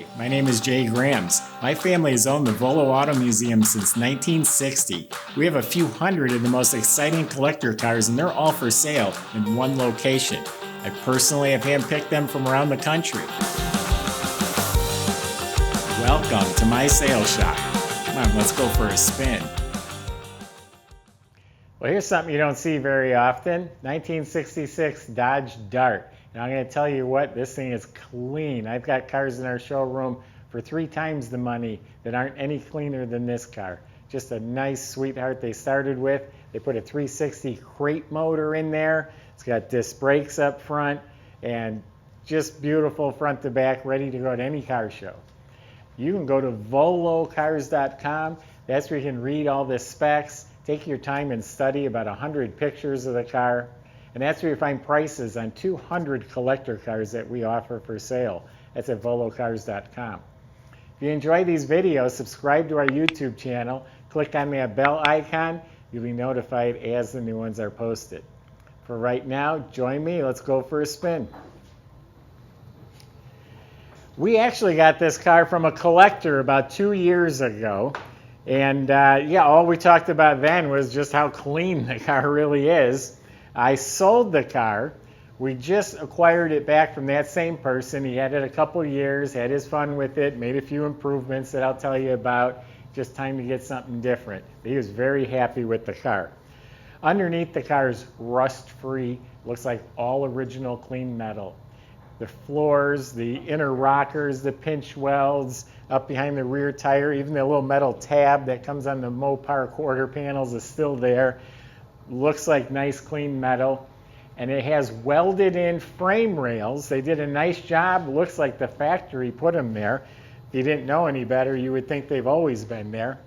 Hi, my name is Jay Grams. My family has owned the Volo Auto Museum since 1960. We have a few hundred of the most exciting collector cars, and they're all for sale in one location. I personally have handpicked them from around the country. Welcome to my sales shop. Come on, let's go for a spin. Well, here's something you don't see very often. 1966 Dodge Dart. And I'm going to tell you what, this thing is clean. I've got cars in our showroom for 3 times the money that aren't any cleaner than this car. Just a nice sweetheart they started with. They put a 360 crate motor in there. It's got disc brakes up front and just beautiful front to back, ready to go to any car show. You can go to volocars.com. That's where you can read all the specs, take your time and study about 100 pictures of the car. And that's where you find prices on 200 collector cars that we offer for sale. That's at volocars.com. If you enjoy these videos, subscribe to our YouTube channel. Click on that bell icon. You'll be notified as the new ones are posted. For right now, join me. Let's go for a spin. We actually got this car from a collector about 2 years ago. And all we talked about then was just how clean the car really is. I sold the car. We just acquired it back from that same person. He had it a couple years, had his fun with it, made a few improvements that I'll tell you about. Just time to get something different. He was very happy with the car. Underneath the car is rust-free. Looks like all original clean metal. The floors, the inner rockers, the pinch welds, up behind the rear tire, even the little metal tab that comes on the Mopar quarter panels is still there. Looks like nice clean metal, and it has welded in frame rails. They did a nice job. Looks like the factory put them there. If you didn't know any better, you would think they've always been there.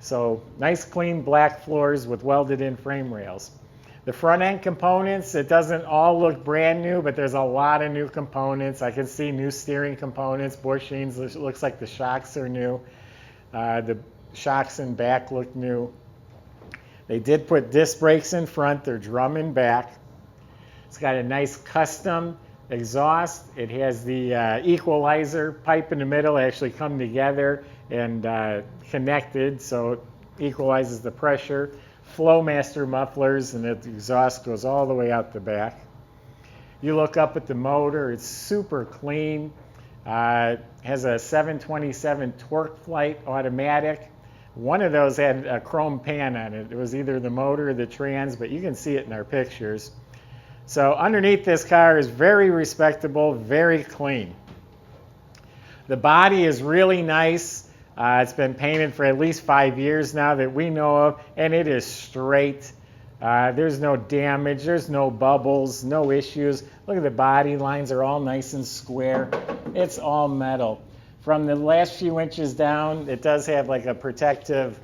So nice clean black floors with welded in frame rails. The front end components, it doesn't all look brand new, but there's a lot of new components. I can see new steering components, bushings. It looks like the shocks are new. The shocks in back look new. They did put disc brakes in front. They're drum in back. It's got a nice custom exhaust. It has the equalizer pipe in the middle. They actually come together and connected, so it equalizes the pressure. Flowmaster mufflers, and the exhaust goes all the way out the back. You look up at the motor. It's super clean. Has a 727 torque flight automatic. One of those had a chrome pan on it. It was either the motor or the trans, but you can see it in our pictures. So underneath this car is very respectable, very clean. The body is really nice. It's been painted for at least 5 years now that we know of, and it is straight. There's no damage, there's no bubbles, no issues. Look at the body lines are all nice and square. It's all metal. From the last few inches down, it does have like a protective,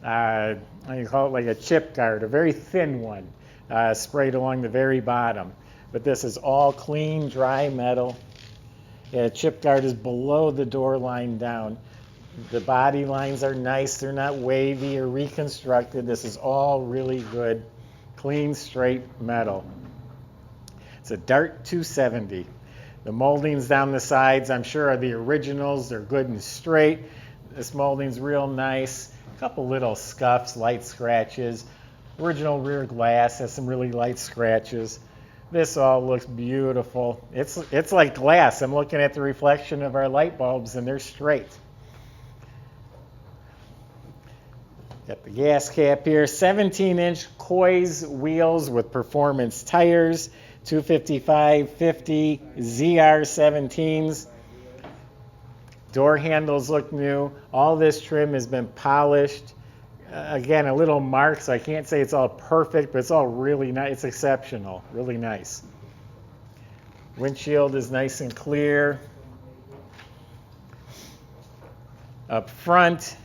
how do you call it, like a chip guard, a very thin one, sprayed along the very bottom. But this is all clean, dry metal. Yeah, chip guard is below the door line down. The body lines are nice. They're not wavy or reconstructed. This is all really good, clean, straight metal. It's a Dart 270. The moldings down the sides, I'm sure, are the originals. They're good and straight. This molding's real nice. A couple little scuffs, light scratches. Original rear glass has some really light scratches. This all looks beautiful. It's like glass. I'm looking at the reflection of our light bulbs, and they're straight. Got the gas cap here. 17-inch Coys wheels with performance tires. 255/50 ZR17s. Door handles look new. All this trim has been polished. Again, a little mark, so I can't say it's all perfect, but it's all really nice. It's exceptional, really nice. Windshield is nice and clear. Up front,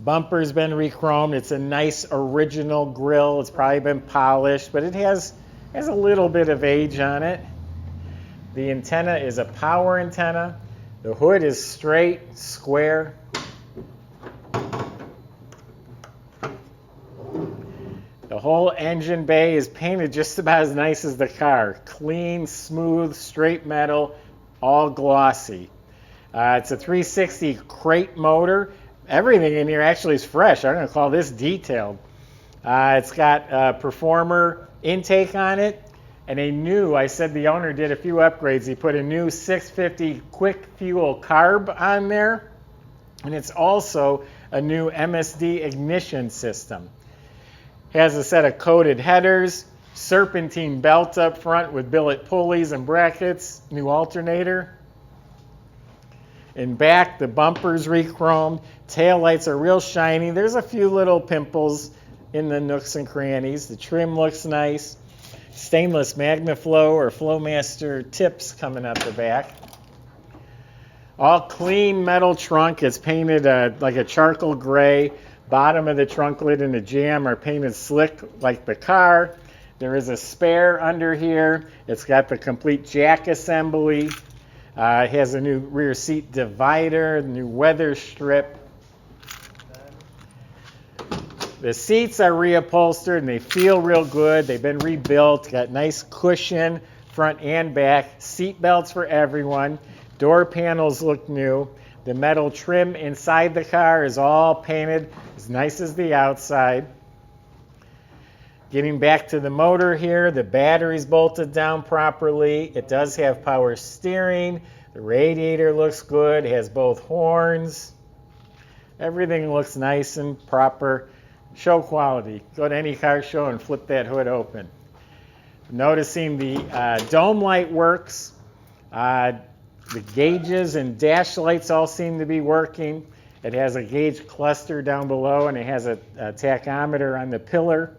bumper's been rechromed. It's a nice original grille. It's probably been polished, but it has a little bit of age on it. The antenna is a power antenna. The hood is straight, square. The whole engine bay is painted just about as nice as the car. Clean, smooth, straight metal, all glossy. It's a 360 crate motor. Everything in here actually is fresh. I'm going to call this detailed. It's got a performer intake on it, and I said the owner did a few upgrades. He put a new 650 quick fuel carb on there, and it's also a new MSD ignition system. Has a set of coated headers, serpentine belt up front with billet pulleys and brackets, new alternator. In back, the bumper's rechromed, tail lights are real shiny. There's a few little pimples in the nooks and crannies. The trim looks nice. Stainless MagnaFlow or Flowmaster tips coming up the back. All clean metal trunk. It's painted like a charcoal gray. Bottom of the trunk lid and the jamb are painted slick like the car. There is a spare under here. It's got the complete jack assembly. It has a new rear seat divider, new weather strip. The seats are reupholstered and they feel real good. They've been rebuilt. Got nice cushion front and back. Seat belts for everyone. Door panels look new. The metal trim inside the car is all painted as nice as the outside. Getting back to the motor here, the battery's bolted down properly. It does have power steering. The radiator looks good. It has both horns. Everything looks nice and proper. Show quality. Go to any car show and flip that hood open. Noticing the dome light works. The gauges and dash lights all seem to be working. It has a gauge cluster down below, and it has a tachometer on the pillar.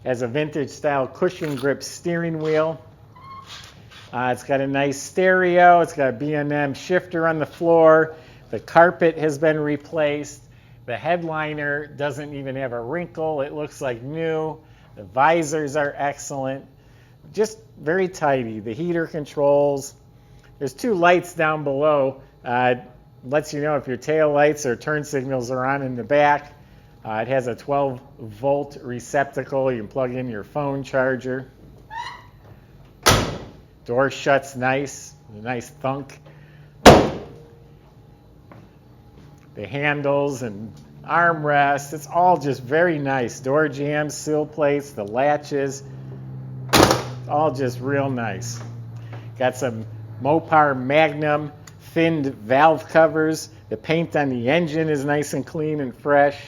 It has a vintage style cushion grip steering wheel. It's got a nice stereo. It's got a B&M shifter on the floor. The carpet has been replaced. The headliner doesn't even have a wrinkle. It looks like new. The visors are excellent. Just very tidy. The heater controls. There's two lights down below. Lets you know if your tail lights or turn signals are on in the back. It has a 12-volt receptacle. You can plug in your phone charger. Door shuts nice, a nice thunk. The handles and armrests, it's all just very nice. Door jambs, sill plates, the latches, all just real nice. Got some Mopar Magnum finned valve covers. The paint on the engine is nice and clean and fresh.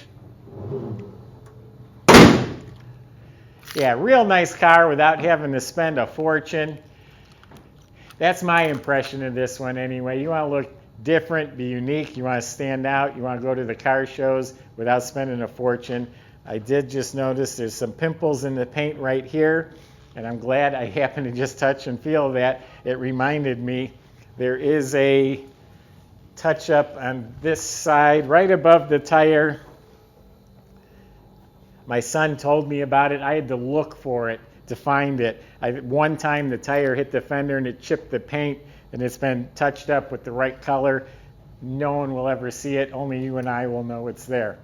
Yeah, real nice car without having to spend a fortune. That's my impression of this one anyway. You want to look different, be unique, you want to stand out, you want to go to the car shows without spending a fortune. I did just notice there's some pimples in the paint right here, and I'm glad I happened to just touch and feel that. It reminded me there is a touch-up on this side right above the tire. My son told me about it. I had to look for it to find it. One time the tire hit the fender and it chipped the paint, and it's been touched up with the right color. No one will ever see it. Only you and I will know it's there.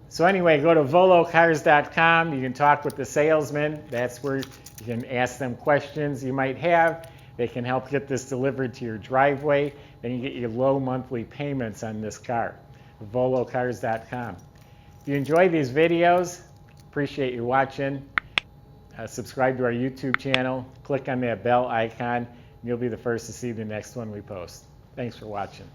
So anyway, go to volocars.com. You can talk with the salesman. That's where you can ask them questions you might have. They can help get this delivered to your driveway. Then you get your low monthly payments on this car. volocars.com. If you enjoy these videos, appreciate you watching. Subscribe to our YouTube channel. Click on that bell icon, and you'll be the first to see the next one we post. Thanks for watching.